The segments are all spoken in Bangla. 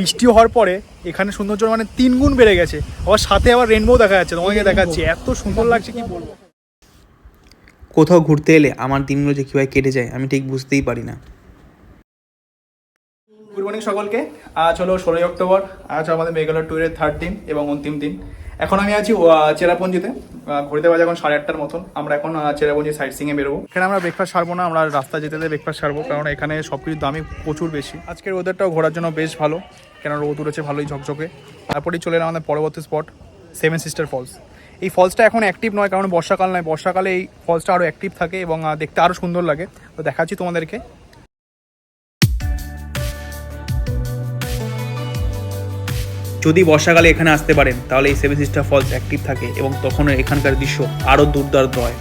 বৃষ্টি হওয়ার পরে এখানে সৌন্দর্য মানে 3 গুণ বেড়ে গেছে। আবার সাথে আবার রেনবো দেখা যাচ্ছে, তোমাকে দেখাচ্ছি, এত সুন্দর লাগছে কি বলবো। কোথাও ঘুরতে এলে আমার দিনগুলো যে কীভাবে কেটে যায় আমি ঠিক বুঝতেই পারি না। গুড মর্নিং সকলকে। আজ হলো 16ই অক্টোবর। আজ আমাদের মেঘালয় ট্যুরের 3rd দিন এবং অন্তিম দিন। এখন আমি আছি চেরাপুঞ্জিতে। ঘুরতে বাজে এখন 8:30টার মতন। আমরা এখন চেরাপুঞ্জি সাইট সিংয়ে বেরোবো। এখানে আমরা ব্রেকফাস্ট সারবো না, আমরা রাস্তা যেতে ব্রেকফাস্ট সারবো, কারণ এখানে সব কিছুর দামই প্রচুর বেশি। আজকের ওয়েদারটাও ঘোরার জন্য বেশ ভালো, কেন রোদ উঠেছে ভালোই ঝকঝকে। তারপরেই চলে এলাম আমাদের পরবর্তী স্পট, 7 সিস্টার ফলস। এই ফলসটা এখন অ্যাক্টিভ নয়, কারণ বর্ষাকাল নয়। বর্ষাকালে এই ফলসটা আরও অ্যাক্টিভ থাকে এবং দেখতে আরও সুন্দর লাগে। তো দেখাচ্ছি তোমাদেরকে। যদি বর্ষাকালে এখানে আসতে পারেন তাহলে এই 7 সিস্টার ফলস অ্যাক্টিভ থাকে এবং তখন এখানকার দৃশ্য আরও দুর্দান্ত হয়।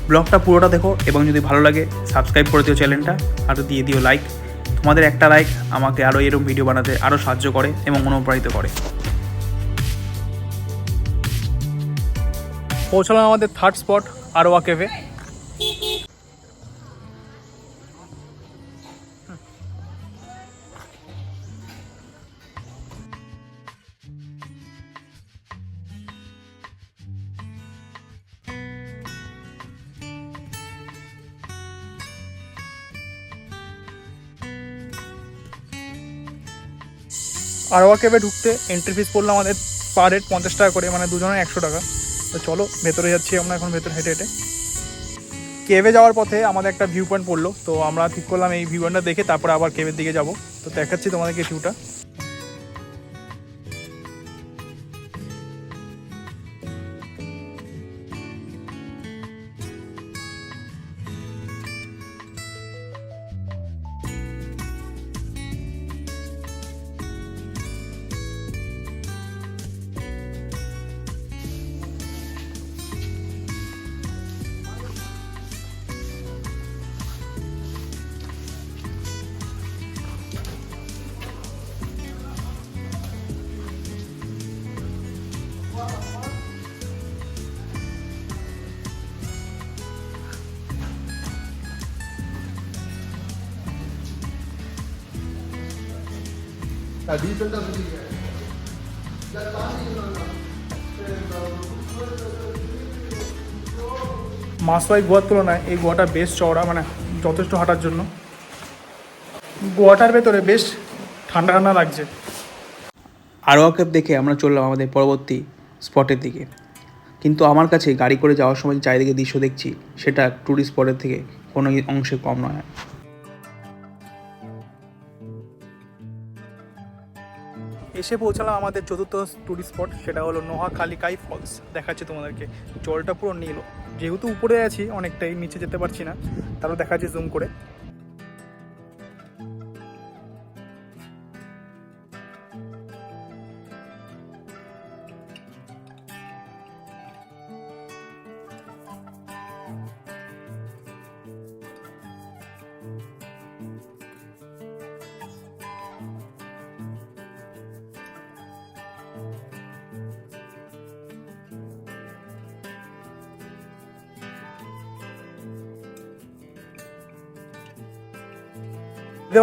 ব্লগটা পুরোটা দেখো এবং যদি ভালো লাগে সাবস্ক্রাইব করে দিও চ্যানেলটা, আর দিয়ে দিও লাইক। তোমাদের একটা লাইক আমাকে আরও এরকম ভিডিও বানাতে আরও সাহায্য করে এবং অনুপ্রাণিত করে। পৌঁছলাম আমাদের 3rd স্পট, আরোয়া কেভে। আরোয়া কেভে ঢুকতে এন্ট্রি ফিস পড়লো আমাদের পার হেড 50 টাকা করে, মানে দুজনের 100 টাকা। তো চলো ভেতরে যাচ্ছি আমরা এখন, ভেতরে হেঁটে হেঁটে। কেভে যাওয়ার পথে আমাদের একটা ভিউ পয়েন্ট পড়লো, তো আমরা ঠিক করলাম এই ভিউ পয়েন্টটা দেখে তারপরে আবার কেভের দিকে যাব। তো দেখাচ্ছি তোমাদেরকে ভিউটা। মাসওয়াই গোয়ার তুলনায় এই গোয়াটা বেশ চওড়া, মানে যথেষ্ট হাঁটার জন্য। গোয়াটার ভেতরে বেশ ঠান্ডা ঠান্ডা লাগছে। আরোয়া কেভ দেখে আমরা চললাম আমাদের পরবর্তী স্পটের দিকে। কিন্তু আমার কাছে গাড়ি করে যাওয়ার সময় চারিদিকে দৃশ্য দেখছি, সেটা ট্যুরিস্ট স্পটের থেকে কোনো অংশে কম নয়। এসে পৌঁছালাম আমাদের 4র্থ টুরিস্ট স্পট, সেটা হলো নোয়াখালীকাই ফলস। দেখাচ্ছি তোমাদেরকে, জলটা পুরো নীল। যেহেতু উপরে আছি অনেকটাই, নিচে যেতে পারছি না, তারপর দেখাচ্ছি জুম করে।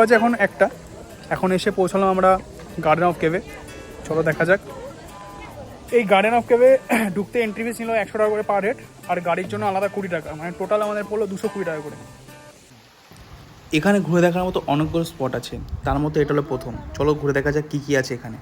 বাজে এখন 1টা। এখন এসে পৌঁছালাম আমরা গার্ডেন অফ কেভে। চলো দেখা যাক। এই গার্ডেন অফ কেভে ঢুকতে এন্ট্রি ফিস ছিল 100 টাকা করে পার হেড, আর গাড়ির জন্য আলাদা 20 টাকা, মানে টোটাল আমাদের পড়লো 220 টাকা করে। এখানে ঘুরে দেখার মতো অনেকগুলো স্পট আছে, তার মধ্যে এটা হলো প্রথম। চলো ঘুরে দেখা যাক কী কী আছে এখানে।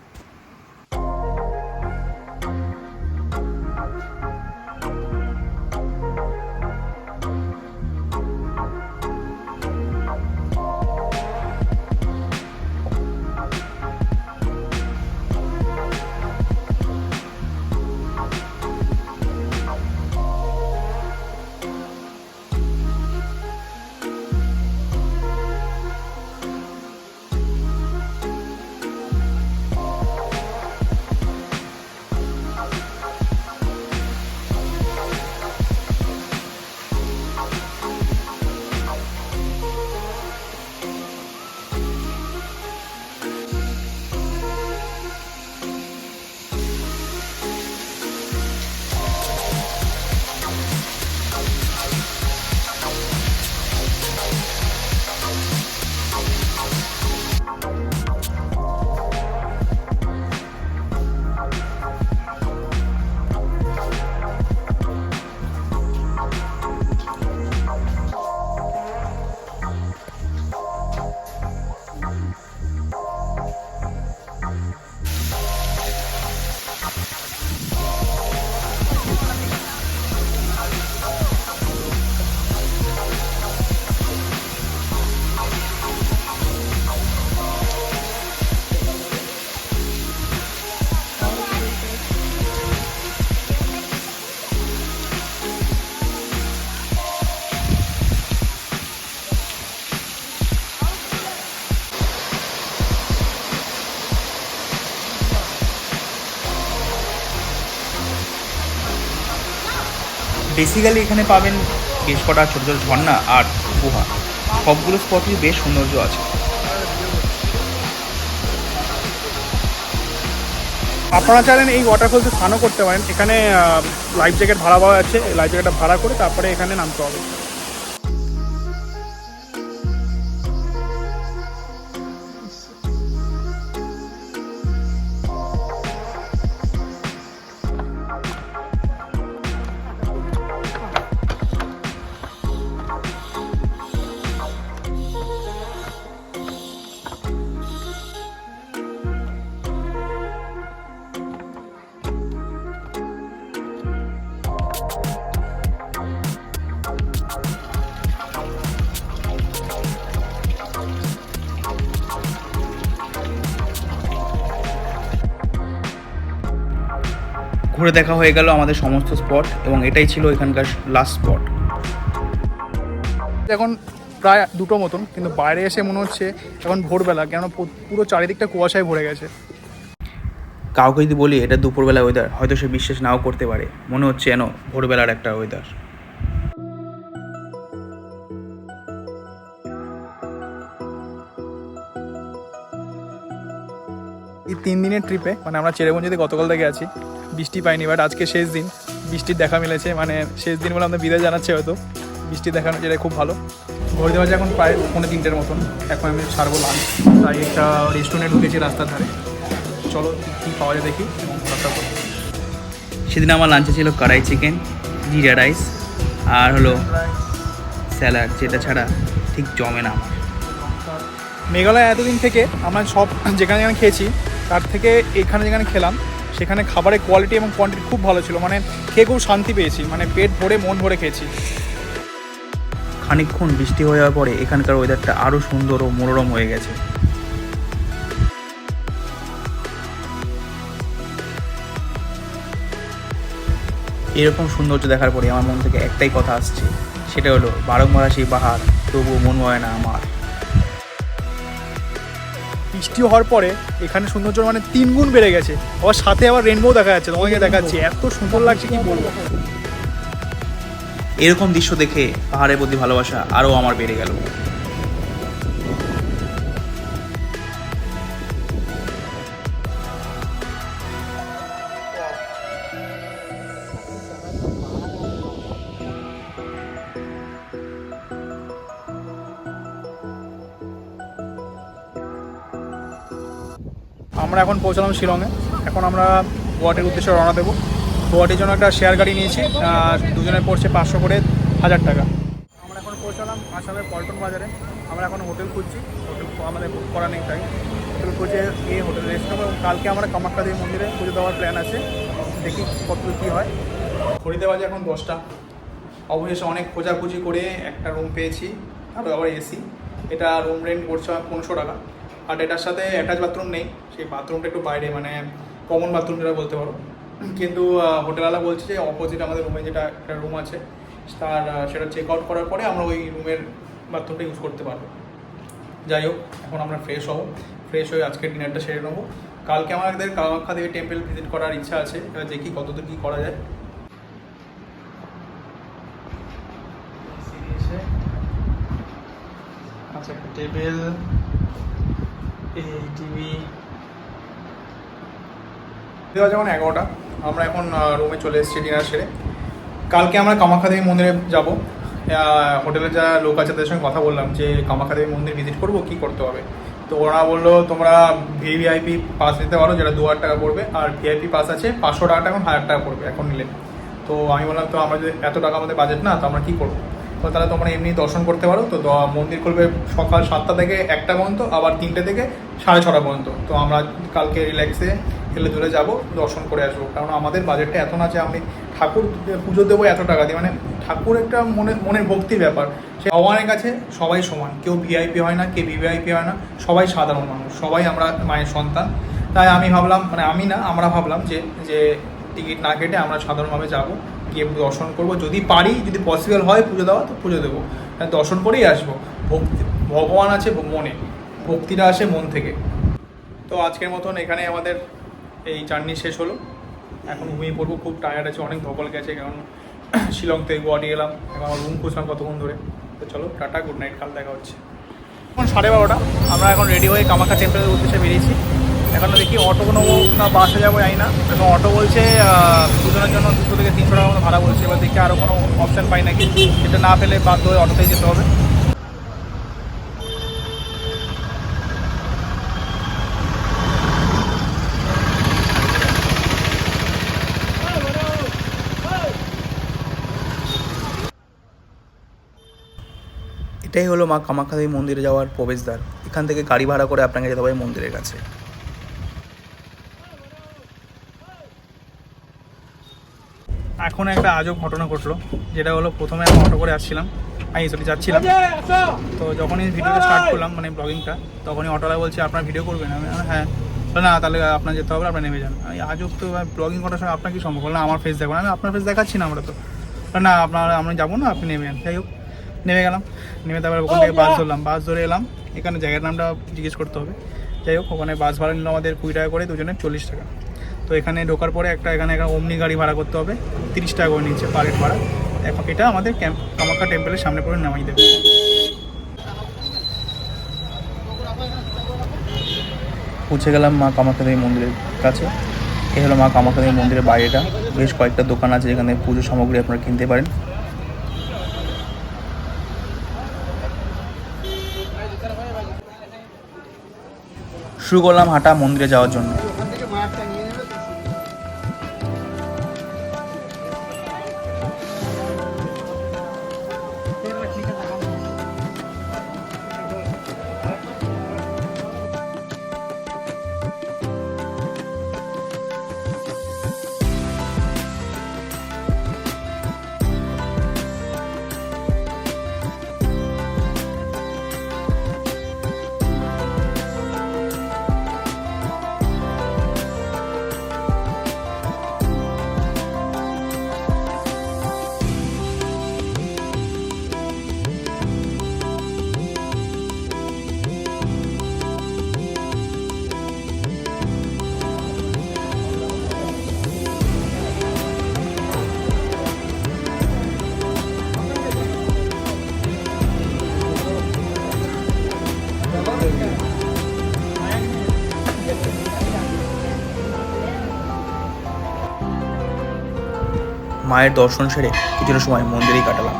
বেসিক্যালি এখানে পাবেন বেশ কটা ছোটো ছোটো ঝর্ণা আর গুহা, সবগুলো স্পটই বেশ সৌন্দর্য আছে। আপনারা চাইলেন এই ওয়াটারফলসে স্নানও করতে পারেন। এখানে লাইফ জ্যাকেট ভাড়া পাওয়া যাচ্ছে, লাইফ জ্যাকেটটা ভাড়া করে তারপরে এখানে নামতে হবে। ঘুরে দেখা হয়ে গেল আমাদের সমস্ত স্পট এবং এটাই ছিল এখানকার লাস্ট স্পট। এখন প্রায় 2টো মতন, কিন্তু বাইরে এসে মনে হচ্ছে এখন ভোরবেলা, কেননা পুরো চারিদিকটা কুয়াশায় ভরে গেছে। কাউকে যদি বলি এটা দুপুরবেলা ওয়েদার, হয়তো সে বিশ্বাস নাও করতে পারে, মনে হচ্ছে যেন ভোরবেলার একটা ওয়েদার। এই 3 দিনের ট্রিপে মানে আমরা চেরাপুঞ্জিতে গতকাল থেকে আছি, বৃষ্টি পাইনি, বাট আজকে শেষ দিন, বৃষ্টির দেখা মিলেছে। মানে শেষ দিন বলে আমরা বিদায় জানাচ্ছি, হয়তো বৃষ্টি দেখানো যেটা খুব ভালো। ঘড়িতে বাজে এখন প্রায় 3:45 মতন, এখন আমি ছাড়বো লাঞ্চ, তাই একটা রেস্টুরেন্টে ঢুকেছি রাস্তার ধারে। চলো কী পাওয়া যায় দেখি এবং রাস্তা করবো। সেদিন আমার লাঞ্চে ছিল কড়াই চিকেন, জিরা রাইস আর হলো স্যালাড, যেটা ছাড়া ঠিক জমে না আমার। মেঘালয় এতদিন থেকে আমরা সব যেখানে যেখানে খেয়েছি তার থেকে এখানে যেখানে খেলাম সেখানে খাবারের কোয়ালিটি এবং কোয়ান্টিটি খুব ভালো ছিল। মানে খেয়ে খুব শান্তি পেয়েছি, মানে পেট ভরে মন ভরে খেয়েছি। খানিকক্ষণ বৃষ্টি হয়ে যাওয়ার পরে এখানকার ওয়েদারটা আরও সুন্দর ও মনোরম হয়ে গেছে। এরকম সৌন্দর্য দেখার পরে আমার মন থেকে একটাই কথা আসছে, সেটা হলো বারংবার আসি বাহার, তবুও মন হয় না আমার। বৃষ্টি হওয়ার পরে এখানে সৌন্দর্য মানে 3 গুণ বেড়ে গেছে, আবার সাথে আবার রেনবো দেখা যাচ্ছে, তোমাকে দেখাচ্ছি, এত সুন্দর লাগছে কি বলবো। এরকম দৃশ্য দেখে পাহাড়ের প্রতি ভালোবাসা আরও আমার বেড়ে গেল। আমরা এখন পৌঁছলাম শিলংয়ে। এখন আমরা গুয়াহাটির উদ্দেশ্যে রওনা দেবো। গুয়াহাটির জন্য একটা শেয়ার গাড়ি নিয়েছি, দুজনের পড়ছে 500 করে 1000 টাকা। আমরা এখন পৌঁছালাম আসামের পল্টন বাজারে। আমরা এখন হোটেল খুঁজছি, হোটেল আমাদের বুক করা নেই, তাই হোটেল খুঁজে গিয়ে হোটেলে রেস্ট নেবো। এবং কালকে আমরা কামাখ্যা দেবী মন্দিরে পুজো দেওয়ার প্ল্যান আছে, দেখি কত কী হয়। ঘড়িতে বাজে এখন 10টা। অবশেষে অনেক খোঁজাখুঁজি করে একটা রুম পেয়েছি, তারপর আবার এসি। এটা রুম রেন্ট পড়ছে 1500 টাকা। আর এটার সাথে অ্যাটাচ বাথরুম নেই, সেই বাথরুমটা একটু বাইরে, মানে কমন বাথরুম যেটা বলতে পারো। কিন্তু হোটেলওয়ালা বলছে যে অপোজিট আমাদের রুমে যেটা একটা রুম আছে তার সেটা চেক আউট করার পরে আমরা ওই রুমের বাথরুমটা ইউজ করতে পারবো। যাই হোক, এখন আমরা ফ্রেশ হব, ফ্রেশ হয়ে আজকের ডিনারটা সেরে নেবো। কালকে আমাদের কামাখ্যা দেবী টেম্পল ভিজিট করার ইচ্ছা আছে, এবার দেখি কতদূর কী করা যায়। আচ্ছা, একটা টেবিল, এই টিভি। যেমন 11টা, আমরা এখন রুমে চলে এসেছি ডিনার সেরে। কালকে আমরা কামাখ্যা দেবী মন্দিরে যাব। হোটেলের যারা লোক আছে তাদের সঙ্গে কথা বললাম যে কামাখ্যা দেবী মন্দির ভিজিট করবো, কী করতে হবে। তো ওরা বললো তোমরা ভিভিআইপি পাস নিতে পারো, যেটা 2000 টাকা পড়বে, আর ভিআইপি পাস আছে 500 টাকা, এখন 1000 টাকা পড়বে এখন নিলে। তো আমি বললাম তো আমরা যদি এত টাকা আমাদের বাজেট না, তো আমরা কী করবো। তো তাহলে তোমরা এমনি দর্শন করতে পারো। তো মন্দির খুলবে সকাল 7টা থেকে 1টা পর্যন্ত, আবার 3টে থেকে 6:30 পর্যন্ত। তো আমরা কালকে রিল্যাক্সে হেলে ধরে যাবো, দর্শন করে আসবো। কারণ আমাদের বাজেটটা এত না যে আমি ঠাকুর পুজো দেবো এত টাকা দিয়ে। মানে ঠাকুর একটা মনের ভক্তির ব্যাপার। সে ভগবানের কাছে সবাই সমান, কেউ ভিআইপি হয় না, কেউ ভিভিআইপি হয় না, সবাই সাধারণ মানুষ, সবাই আমরা মায়ের সন্তান। তাই আমি ভাবলাম, মানে আমি না, আমরা ভাবলাম যে টিকিট না কেটে আমরা সাধারণভাবে যাবো, গিয়ে দর্শন করবো, যদি পারি, যদি পসিবল হয় পুজো দেওয়া তো পুজো দেবো, দর্শন করেই আসবো। ভক্তি, ভগবান আছে মনে, ভক্তিটা আসে মন থেকে। তো আজকের মতন এখানে আমাদের এই জার্নি শেষ হলো। এখন ঘুমিয়ে পড়বো, খুব টায়ার্ড আছে, অনেক ধকল গেছে, কারণ শিলং থেকে গুয়াহাটি এলাম, এখন আমার রুম খুঁজলাম কতক্ষণ ধরে। তো চলো টাটা, গুড নাইট, কাল দেখা হচ্ছে। এখন 12:30, আমরা এখন রেডি হয়ে কামাখ্যা টেম্পলের উদ্দেশ্যে বেরিয়েছি। এখন দেখি অটো নেবো না বাসে যাবো জানি না। এখন অটো বলছে দুজনের জন্য 200 থেকে 300 টাকা মতো ভাড়া বলছে। এবার দেখি আরও কোনো অপশান পাই নাকি, সেটা না পেলে বাধ্য হয়ে অটোতেই যেতে হবে। এটাই হলো মা কামাখ্যা দেবী মন্দিরে যাওয়ার প্রবেশদ্বার। এখান থেকে গাড়ি ভাড়া করে আপনাকে যেতে হবে মন্দিরের কাছে। এখন একটা আজব ঘটনা ঘটলো, যেটা হলো প্রথমে আমি অটো করে যাচ্ছিলাম, যাচ্ছিলাম। তো যখনই ভিডিওটা স্টার্ট করলাম, মানে ব্লগিংটা, তখনই অটোওয়ালা বলছে আপনার ভিডিও করবেন। আমি হ্যাঁ, না তাহলে আপনার যেতে হবে, আপনার নেমে যান। আমি আজব তো, ব্লগিং করার সময় আপনার কি সম্ভব হলো? না আমার ফেস দেখবেন, আমি আপনার ফেস দেখাচ্ছি না, আমরা তো না, আমরা যাবো না, আপনি নেমে যান। যাই হোক, নেমে গেলাম। নেমে তারপরে ওখান থেকে বাস ধরলাম, বাস ধরে এলাম। এখানে জায়গার নামটা জিজ্ঞেস করতে হবে। যাই হোক, ওখানে বাস ভাড়া নিল আমাদের 20 টাকা করে, দুজনে 40 টাকা। তো এখানে ঢোকার পরে এখানে অমনি গাড়ি ভাড়া করতে হবে, 30 টাকা করে নিচ্ছে পার হেড ভাড়া। এখন এটা আমাদের কামাখ্যা টেম্পলের সামনে করে নামাই দেবে। পৌঁছে গেলাম মা কামাখ্যা দেবী মন্দিরের কাছে। এই হলো মা কামাখ্যা দেবী মন্দিরের বাইরেটা। বেশ কয়েকটা দোকান আছে যেখানে পুজো সামগ্রী আপনারা কিনতে পারেন। শুরু করলাম হাঁটা মন্দিরে যাওয়ার জন্য। মায়ের দর্শন সেরে কিছুটা সময় মন্দিরেই কাটালাম।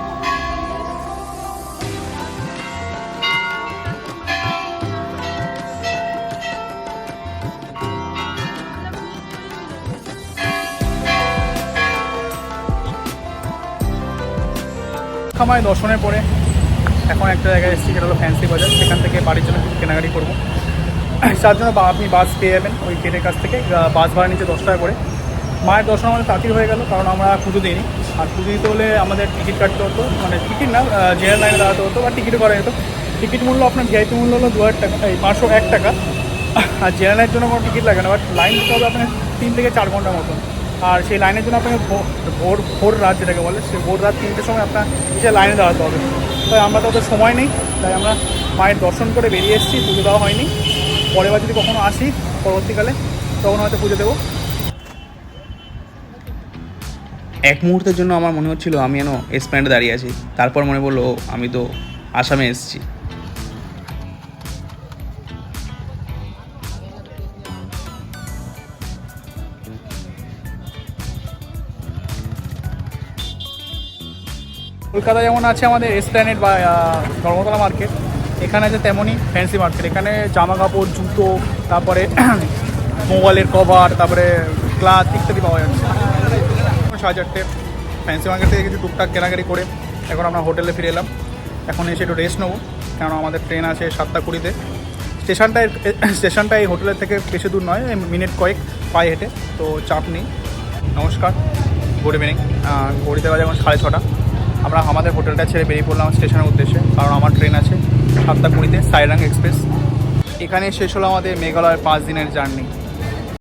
মায়ের দর্শনের পরে এখন একটা জায়গায় এসেছি, যেটা হলো ফ্যান্সি বাজার। সেখান থেকে বাড়ির জন্য কিছু কেনাকাটি করবো। তার জন্য আপনি বাস পেয়ে যাবেন ওই গেটের কাছ থেকে। বাস ভাড়া নিচে 10 টাকা করে। মায়ের দর্শন আমাদের তাড়াতাড়ি হয়ে গেল, কারণ আমরা পুজো দিইনি। আর পুজো দিতে হলে আমাদের টিকিট কাটতে হতো, মানে টিকিট না, জেনারেল লাইনে দাঁড়াতে হতো বা টিকিটও করা যেত। টিকিট মূল্য আপনার ভিআইপি মূল্য হলো 2000 টাকা, 501 টাকা। আর জেনারেলের জন্য কোনো টিকিট লাগে না, বাট লাইন দিতে হবে আপনার 3 থেকে 4 ঘন্টার মতন। আর সেই লাইনের জন্য আপনাকে ভোর রাত যেটাকে বলে, সেই ভোর রাত 3টের সময় আপনার নিচে লাইনে দাঁড়াতে হবে। তাই আমরা তো সময় নেই, তাই আমরা মায়ের দর্শন করে বেরিয়ে এসেছি। পুজো দেওয়া হয়নি, পরের বার যদি কখনো আসি পরবর্তীকালে তখন হয়তো পুজো দেবো। এক মুহূর্তের জন্য আমার মনে হচ্ছিল আমি যেন এসপ্ল্যানেডে দাঁড়িয়ে আছি। তারপর মনে পড়লো আমি তো আসামে এসেছি। কলকাতা যেমন আছে আমাদের এসপ্ল্যানেড বা ধর্মতলা মার্কেট, এখানে আছে তেমনই ফ্যান্সি মার্কেট। এখানে জামা কাপড়, জুতো, তারপরে মোবাইলের কভার, তারপরে ক্লাথ ইত্যাদি পাওয়া যাচ্ছে। 4:30 ফ্যান্সি মার্কেট থেকে কিছু টুকটাক কেনাকাটি করে এখন আমরা হোটেলে ফিরে এলাম। এখন এসে একটু রেস্ট নেবো, কারণ আমাদের ট্রেন আছে 7:20-তে। স্টেশনটা এই হোটেলের থেকে বেশি দূর নয়, মিনিট কয়েক পায়ে হেঁটে, তো চাপ নেই। নমস্কার, গুড ইভিনিং। ঘড়িতে বাজে এখন 6:30। আমরা আমাদের হোটেলটা ছেড়ে বেরিয়ে পড়লাম স্টেশনের উদ্দেশ্যে, কারণ আমার ট্রেন আছে 7:20-তে সাইরাং এক্সপ্রেস। এখানে শেষ হলো আমাদের মেঘালয়ের 5 দিনের জার্নি।